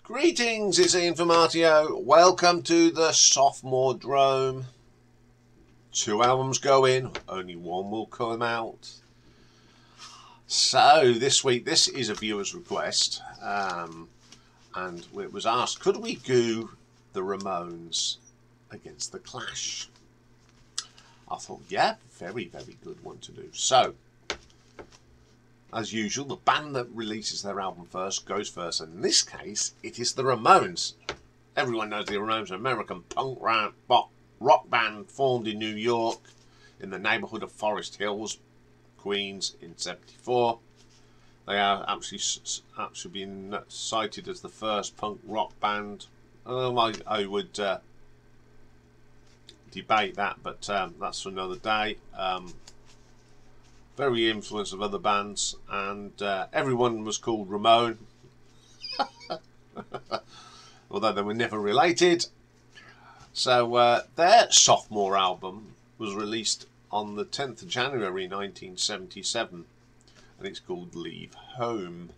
Greetings, it's Ian from Artio. Welcome to the Sophomore Drome. 2 albums go in, only 1 will come out. So this week, this is a viewer's request, and it was asked, could we do the Ramones against the Clash? I thought, yeah, very, very good one to do. So, as usual, the band that releases their album first goes first. And in this case, it is the Ramones. Everyone knows the Ramones, an American punk rock band formed in New York in the neighbourhood of Forest Hills, Queens, in '74. They are actually been cited as the first punk rock band. I would debate that, but that's for another day. Very influenced of other bands, and everyone was called Ramone, although they were never related. So their sophomore album was released on the 10th of January 1977, and it's called Leave Home.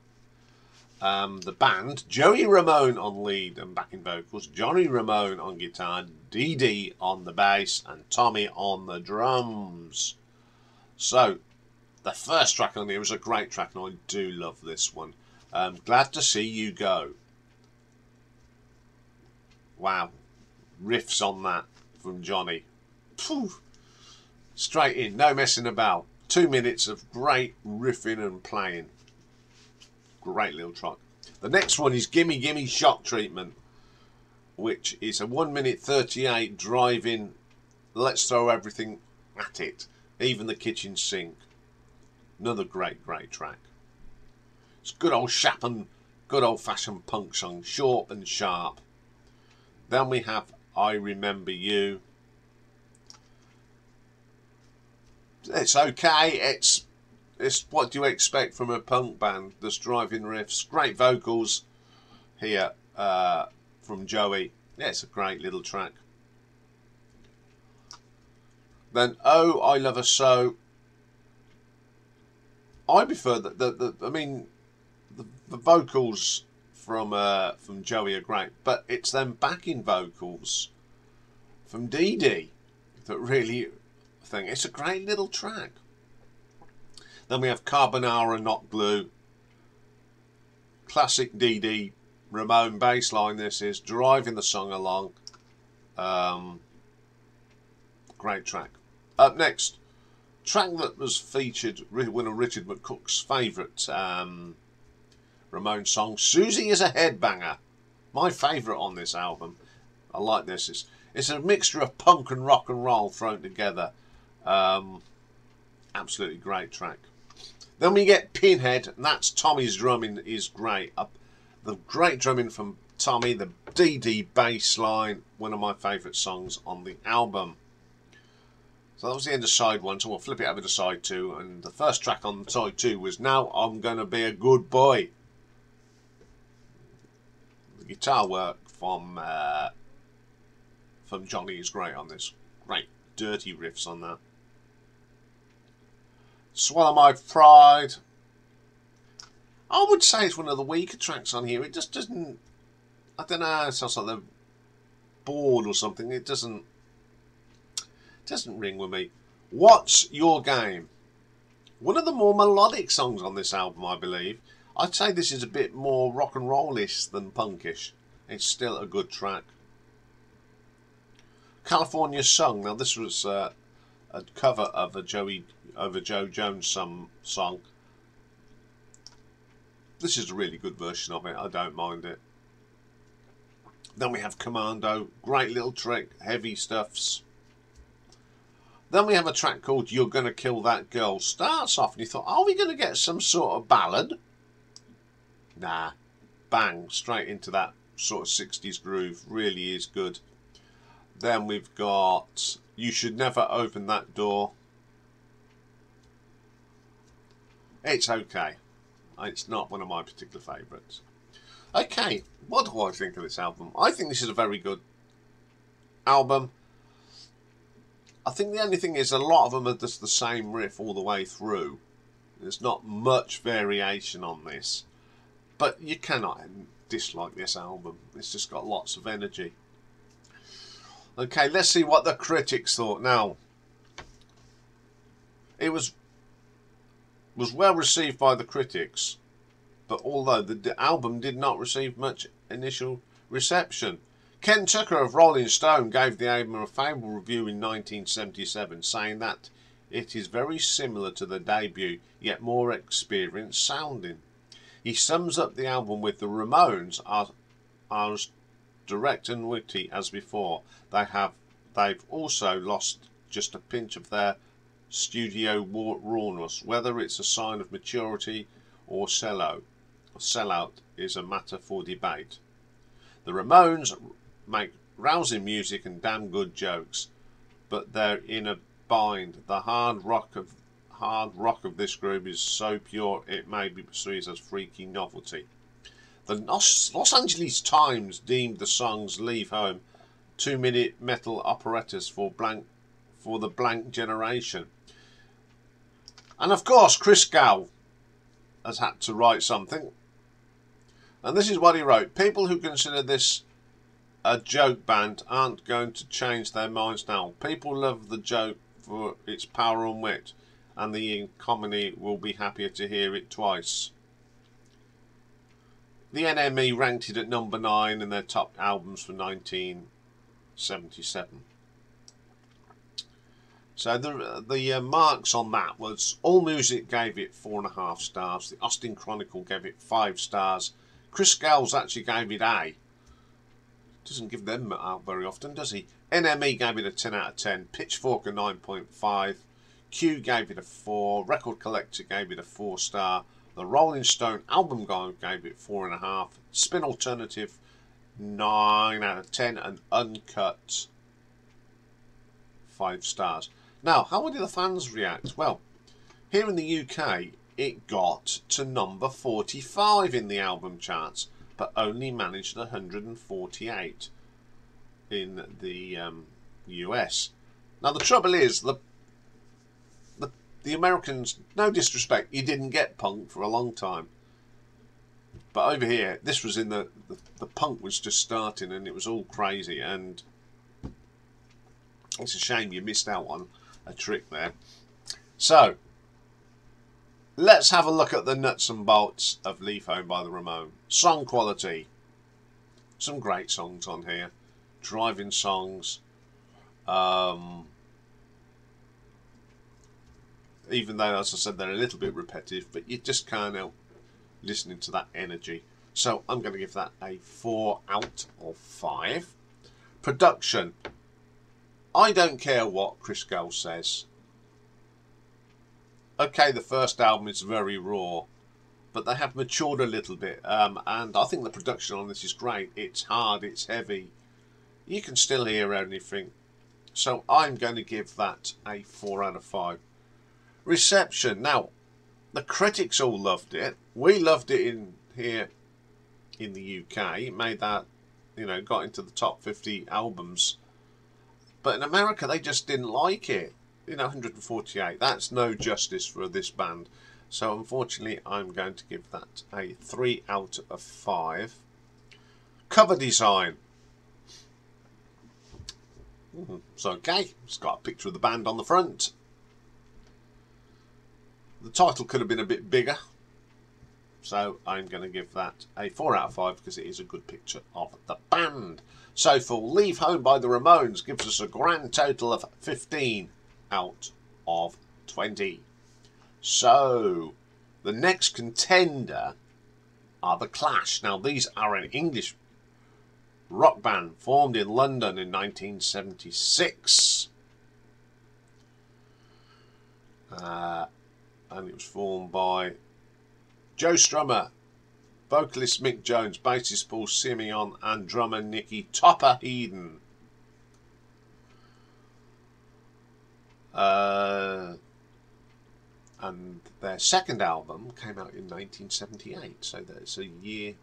The band, Joey Ramone on lead and backing vocals, Johnny Ramone on guitar, Dee Dee on the bass, and Tommy on the drums. So the first track on here was a great track, and I do love this one. Glad to See You Go. Wow. Riffs on that from Johnny. Phew. Straight in, no messing about. 2 minutes of great riffing and playing. Great little track. The next one is Gimme, Gimme Shock Treatment, which is a 1 minute 38 driving, let's throw everything at it, even the kitchen sink. Another great track. It's good old Chapin, good old fashioned punk song, short and sharp. Then we have I Remember You. It's okay. It's what do you expect from a punk band? There's driving riffs, great vocals here from Joey. Yeah, it's a great little track. Then Oh, I Love Her So. I prefer that the vocals from Joey are great, but it's them backing vocals from Dee Dee that really think it's a great little track. Then we have Carbona Not Glue, classic Dee Dee Ramone bass line. This is driving the song along. Great track. Up next, track that was featured, one of Richard McCook's favourite Ramones songs, Suzy Is a Headbanger. My favourite on this album. I like this. It's a mixture of punk and rock and roll thrown together. Absolutely great track. Then we get Pinhead, and that's Tommy's drumming is great. The great drumming from Tommy, the Dee Dee bass line, one of my favourite songs on the album. So that was the end of side 1, so we'll flip it over to side 2, and the first track on side 2 was Now I'm Gonna Be a Good Boy. The guitar work from Johnny is great on this. Great dirty riffs on that. Swallow My Pride. I would say it's one of the weaker tracks on here. It just doesn't, I don't know, it sounds like they're bored or something. It doesn't ring with me. What's Your Game? One of the more melodic songs on this album, I believe. I'd say this is a bit more rock and rollish than punkish. It's still a good track. California Song. Now this was a cover of a Joe Jones song. This is a really good version of it. I don't mind it. Then we have Commando. Great little trick. Heavy stuffs. Then we have a track called You're Gonna Kill That Girl. Starts off and you thought, are we going to get some sort of ballad? Nah. Bang. Straight into that sort of 60s groove. Really is good. Then we've got You Should Never Open That Door. It's okay. It's not one of my particular favourites. Okay, what do I think of this album? I think this is a very good album. I think the only thing is a lot of them are just the same riff all the way through. There's not much variation on this. But you cannot dislike this album. It's just got lots of energy. Okay, let's see what the critics thought. Now, it was well received by the critics, but although the album did not receive much initial reception. Ken Tucker of Rolling Stone gave the album a favourable review in 1977, saying that it is very similar to the debut, yet more experienced sounding. He sums up the album with the Ramones are as direct and witty as before. They've also lost just a pinch of their studio rawness. Whether it's a sign of maturity or sellout is a matter for debate. The Ramones make rousing music and damn good jokes, but they're in a bind. The hard rock of this group is so pure it may be perceived as freaky novelty. The Los Angeles Times deemed the songs "Leave Home" 2-minute metal operettas for the blank generation. And of course, Chris Gow has had to write something. And this is what he wrote. People who consider this a joke band aren't going to change their minds now. People love the joke for its power and wit, and the comedy will be happier to hear it twice. The NME ranked it at number 9 in their top albums for 1977. So the marks on that was AllMusic gave it 4.5 stars. The Austin Chronicle gave it 5 stars. Chris Gales actually gave it A. Doesn't give them out very often, does he? NME gave it a 10 out of 10. Pitchfork a 9.5. Q gave it a 4. Record Collector gave it a 4 star. The Rolling Stone Album Guide gave it 4.5. Spin Alternative 9 out of 10. And Uncut 5 stars. Now, how did the fans react? Well, here in the UK, it got to number 45 in the album charts, but only managed 148 in the US. Now, the trouble is, the Americans, no disrespect, you didn't get punk for a long time. But over here, this was in the punk was just starting and it was all crazy, and it's a shame you missed out on a trick there. So, let's have a look at the nuts and bolts of Leave Home by the Ramones. Song quality. Some great songs on here. Driving songs. Even though, as I said, they're a little bit repetitive, but you just can't help listening to that energy. So I'm going to give that a 4 out of 5. Production. I don't care what Chris Gale says. Okay, the first album is very raw, but they have matured a little bit, and I think the production on this is great. It's hard, it's heavy. You can still hear anything. So I'm going to give that a 4 out of 5. Reception. Now, the critics all loved it. We loved it in here in the UK. It made that, got into the top 50 albums. But in America, they just didn't like it. 148. That's no justice for this band. So unfortunately, I'm going to give that a 3 out of 5. Cover design. It's okay. It's got a picture of the band on the front. The title could have been a bit bigger. So I'm going to give that a 4 out of 5 because it is a good picture of the band. So for Leave Home by the Ramones gives us a grand total of 15 out of 20. So the next contender are the Clash. Now these are an English rock band formed in London in 1976. And it was formed by Joe Strummer, vocalist Mick Jones, bassist Paul Simeon, and drummer Nicky Topper Eden. And their second album came out in 1978, so that's a year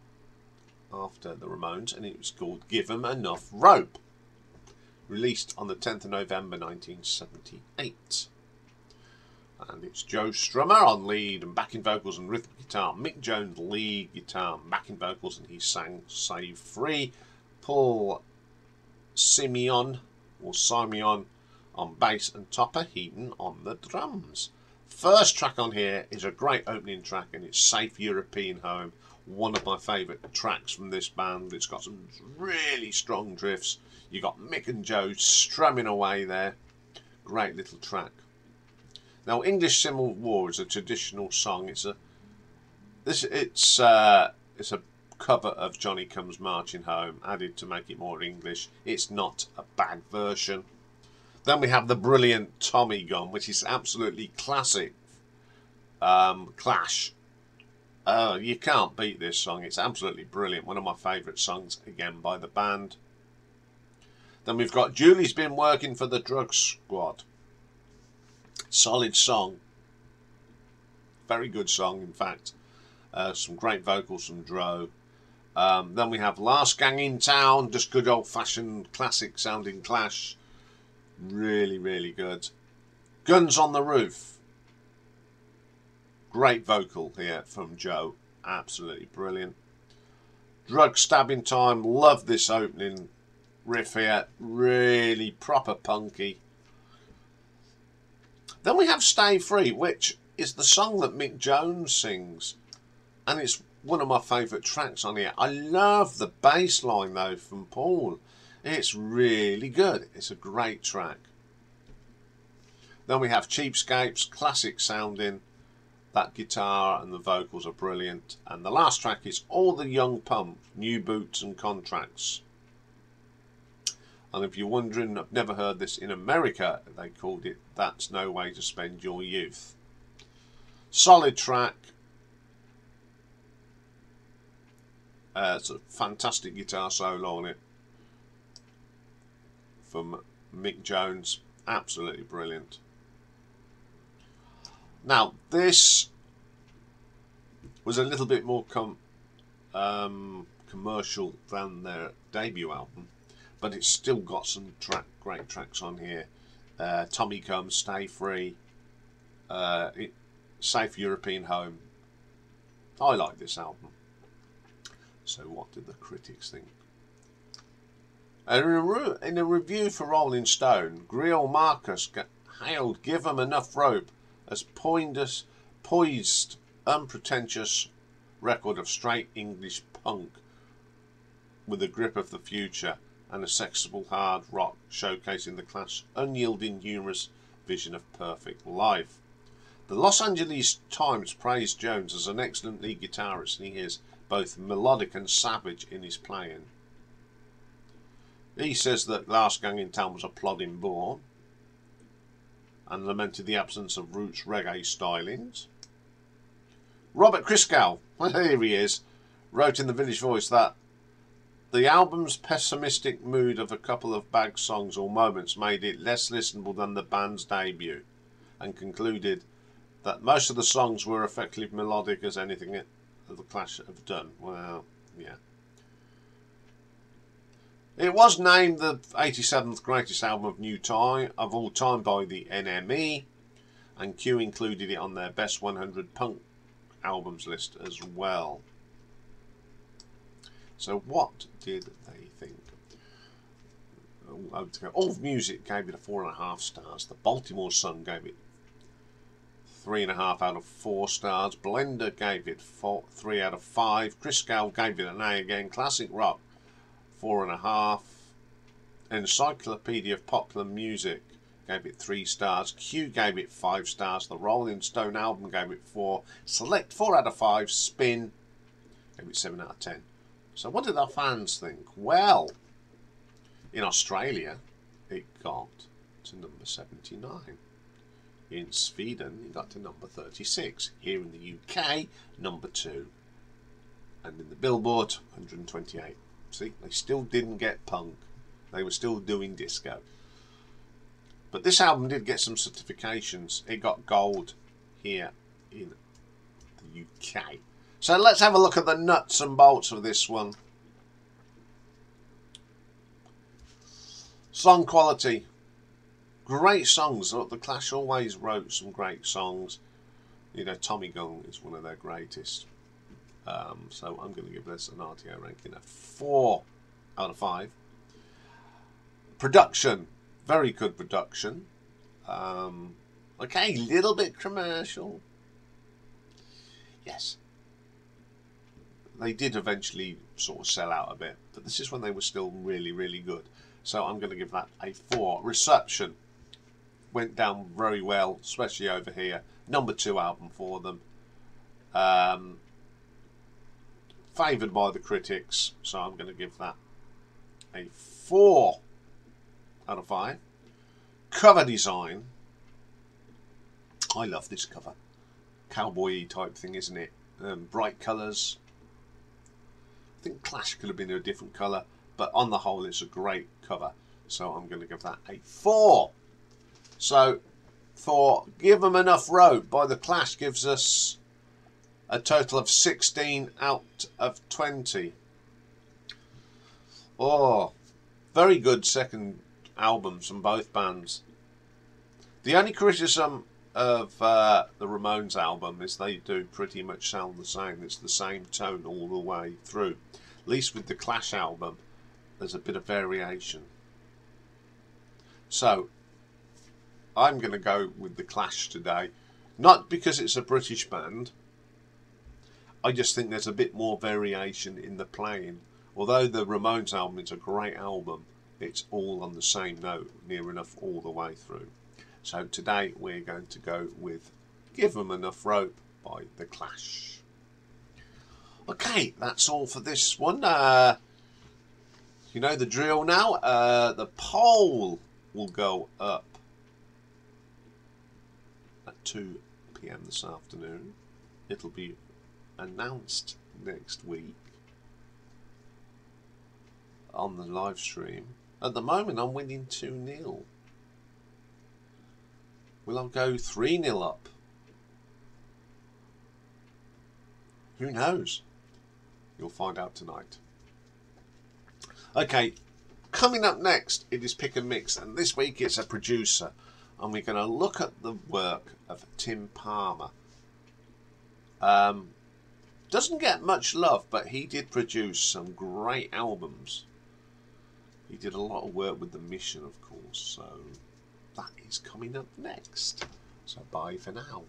after the Ramones, and it was called Give 'Em Enough Rope, released on the 10th of November 1978. And it's Joe Strummer on lead and backing vocals and rhythm guitar. Mick Jones lead guitar and backing vocals, and he sang Save Free. Paul Simeon on bass, and Topper Heaton on the drums. First track on here is a great opening track, and it's Safe European Home. One of my favourite tracks from this band. It's got some really strong drifts. You got Mick and Joe strumming away there. Great little track. Now, English Civil War is a traditional song. It's a cover of Johnny Comes Marching Home, added to make it more English. It's not a bad version. Then we have the brilliant Tommy Gun, which is absolutely classic. Clash. You can't beat this song. It's absolutely brilliant. One of my favourite songs, again, by the band. Then we've got Julie's Been Working for the Drug Squad. Solid song. Very good song, in fact. Some great vocals from Dro. Then we have Last Gang in Town. Just good old-fashioned classic sounding Clash. Really, really good. Guns on the Roof. Great vocal here from Joe. Absolutely brilliant. Drug Stabbing Time. Love this opening riff here. Really proper punky. Then we have Stay Free, which is the song that Mick Jones sings. And it's one of my favourite tracks on here. I love the bass line, though, from Paul. It's really good. It's a great track. Then we have Cheapskates, classic sounding. That guitar and the vocals are brilliant. And the last track is All the Young Pump, New Boots and Contracts. And if you're wondering, I've never heard this in America, they called it That's No Way to Spend Your Youth. Solid track. It's a fantastic guitar solo on it from Mick Jones. Absolutely brilliant. Now, this was a little bit more commercial than their debut album, but it's still got some great tracks on here. Tommy Comes, Stay Free, Safe European Home. I like this album. So what did the critics think? In a review for Rolling Stone, Greil Marcus hailed Give 'Em Enough Rope as poised, unpretentious record of straight English punk with a grip of the future and a sexable hard rock showcasing the Clash's unyielding, humorous vision of perfect life. The Los Angeles Times praised Jones as an excellent lead guitarist, and he is both melodic and savage in his playing. He says that Last Gang in Town was a plodding bore and lamented the absence of roots reggae stylings. Robert Christgau, here he is, wrote in the Village Voice that the album's pessimistic mood of a couple of bag songs or moments made it less listenable than the band's debut, and concluded that most of the songs were effectively melodic as anything that the Clash have done. Well, yeah. It was named the 87th greatest album of all time by the NME, and Q included it on their best 100 punk albums list as well. So what did they think? All Music gave it a 4.5 stars. The Baltimore Sun gave it 3.5 out of 4 stars. Blender gave it 3 out of 5. Christgau gave it an A again. Classic Rock 4.5. Encyclopedia of Popular Music gave it 3 stars. Q gave it 5 stars. The Rolling Stone album gave it 4. Select 4 out of 5. Spin gave it 7 out of 10. So what did our fans think? Well, in Australia it got to number 79. In Sweden it got to number 36. Here in the UK, number 2. And in the Billboard, 128. See, they still didn't get punk. They were still doing disco. But this album did get some certifications. It got gold here in the UK. So let's have a look at the nuts and bolts of this one. Song quality. Great songs. Look, the Clash always wrote some great songs. You know, Tommy Gunn is one of their greatest. So I'm going to give this an RTO ranking of 4 out of 5. Production, very good production. Okay, little bit commercial. Yes. They did eventually sort of sell out a bit, but this is when they were still really, really good. So I'm going to give that a 4. Reception went down very well, especially over here. Number 2 album for them. Favoured by the critics, so I'm going to give that a 4 out of 5. Cover design. I love this cover. Cowboy-y type thing, isn't it? Bright colours. I think Clash could have been a different colour, but on the whole it's a great cover. So I'm going to give that a 4. So for Give 'Em Enough Rope by The Clash gives us a total of 16 out of 20. Oh, very good second albums from both bands. The only criticism of the Ramones album is they do pretty much sound the same. It's the same tone all the way through. At least with the Clash album, there's a bit of variation. So, I'm going to go with the Clash today. Not because it's a British band. I just think there's a bit more variation in the playing. Although the Ramones album is a great album, it's all on the same note, near enough all the way through. So today we're going to go with Give 'Em Enough Rope by The Clash. Okay, that's all for this one. You know the drill now. The poll will go up at 2 PM this afternoon. It'll be announced next week on the live stream. At the moment I'm winning 2-0. Will I go 3-0 up? Who knows? You'll find out tonight. Okay, coming up next it is Pick and Mix, and this week it's a producer, and we're going to look at the work of Tim Palmer. Doesn't get much love, but he did produce some great albums. He did a lot of work with The Mission, of course, so that is coming up next. So bye for now.